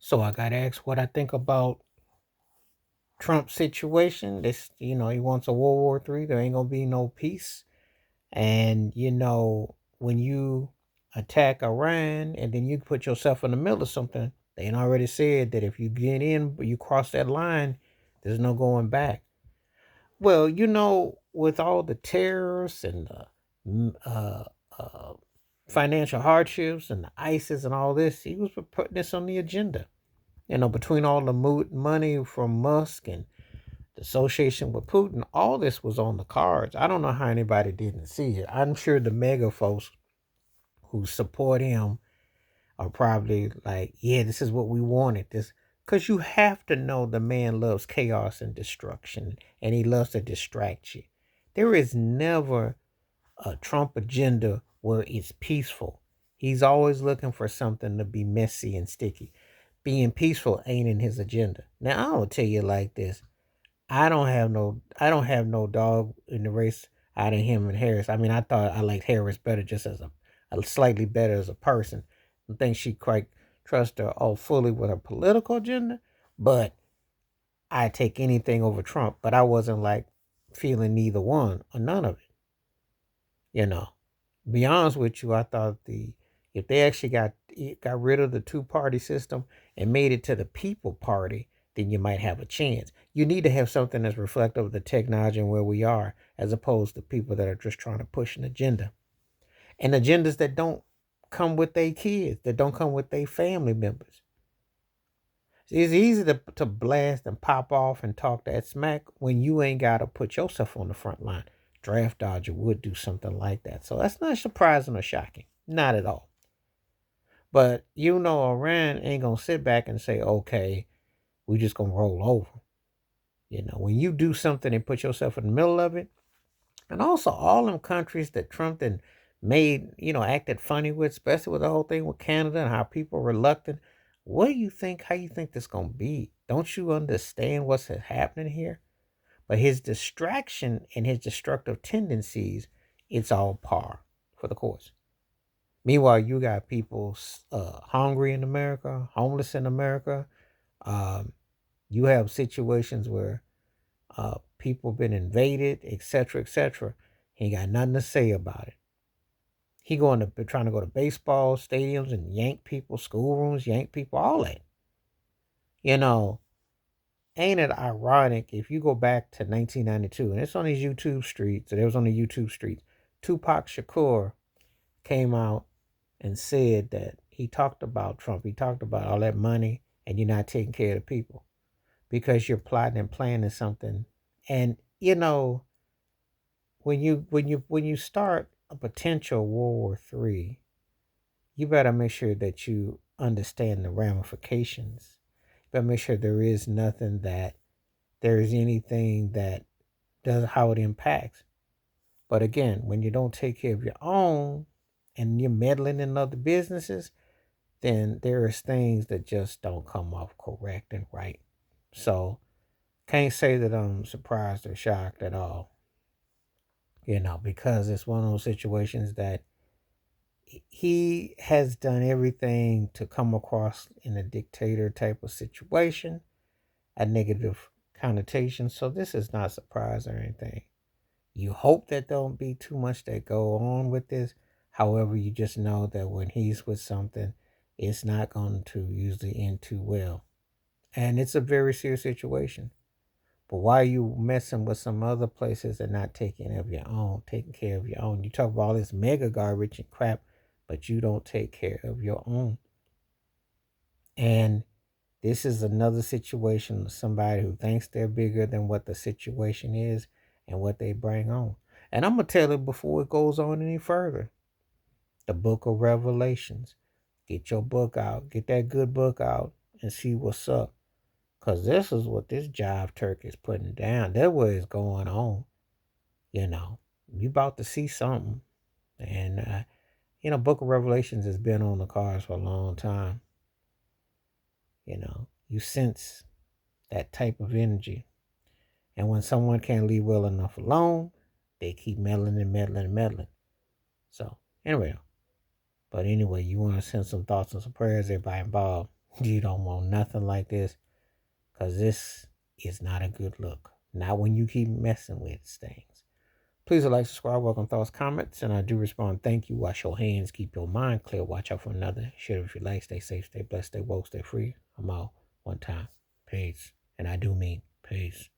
So I got asked what I think about Trump's situation. This, he wants a World War III. There ain't gonna be no peace. And when you attack Iran and then you put yourself in the middle of something, they ain't already said that if you get in, you cross that line, there's no going back. Well, with all the terrorists and the uh, financial hardships and the ISIS and all this, he was putting this on the agenda. Between all the money from Musk and the association with Putin, all this was on the cards. I don't know how anybody didn't see it. I'm sure the mega folks who support him are probably like, yeah, this is what we wanted. This because you have to know the man loves chaos and destruction, and he loves to distract you. There is never a Trump agenda where it's peaceful. He's always looking for something to be messy and sticky. Being peaceful ain't in his agenda. Now I will tell you like this. I don't have no dog in the race out of him and Harris. I mean, I thought I liked Harris better just as a slightly better as a person. I think she quite trust her all fully with her political agenda, but I take anything over Trump. But I wasn't like feeling neither one or none of it. You know, be honest with you, I thought if they actually got rid of the two-party system and made it to the people party, then you might have a chance. You need to have something that's reflective of the technology and where we are, as opposed to people that are just trying to push an agenda. And agendas that don't come with their kids, that don't come with their family members. It's easy to blast and pop off and talk that smack when you ain't got to put yourself on the front line. Draft Dodger would do something like that. So that's not surprising or shocking. Not at all. But Iran ain't going to sit back and say, okay, we just going to roll over. When you do something and put yourself in the middle of it, and also all them countries that Trump then made, acted funny with, especially with the whole thing with Canada and how people are reluctant. What do you think? How you think this gonna be? Don't you understand what's happening here? But his distraction and his destructive tendencies, it's all par for the course. Meanwhile, you got people hungry in America, homeless in America. Um, you have situations where people been invaded, etc., etc. He ain't got nothing to say about it. He trying to go to baseball stadiums and yank people, schoolrooms, yank people, all that. You know, ain't it ironic if you go back to 1992 and it's on these YouTube streets, and it was on the YouTube streets, Tupac Shakur came out and said that he talked about Trump. He talked about all that money and you're not taking care of the people because you're plotting and planning something. And when you start a potential World War III, you better make sure that you understand the ramifications. You better make sure there is anything that does how it impacts. But again, when you don't take care of your own and you're meddling in other businesses, then there is things that just don't come off correct and right. So can't say that I'm surprised or shocked at all, because it's one of those situations that he has done everything to come across in a dictator type of situation, a negative connotation. So this is not surprise or anything. You hope that there won't be too much that go on with this. However, you just know that when he's with something, it's not going to usually end too well. And it's a very serious situation. But why are you messing with some other places and not taking care of your own? You talk about all this mega garbage and crap, but you don't take care of your own. And this is another situation of somebody who thinks they're bigger than what the situation is and what they bring on. And I'm going to tell it before it goes on any further. The book of Revelations. Get your book out. Get that good book out and see what's up. Because this is what this jive turkey is putting down. That's what is going on. You about to see something. And, book of Revelations has been on the cards for a long time. You sense that type of energy. And when someone can't leave well enough alone, they keep meddling and meddling and meddling. So, anyway, you want to send some thoughts and some prayers, everybody involved. You don't want nothing like this, because this is not a good look. Not when you keep messing with things. Please like, subscribe, welcome thoughts, comments, and I do respond. Thank you. Wash your hands. Keep your mind clear. Watch out for another. Share if you like. Stay safe, stay blessed, stay woke, stay free. I'm out one time. Peace. And I do mean peace.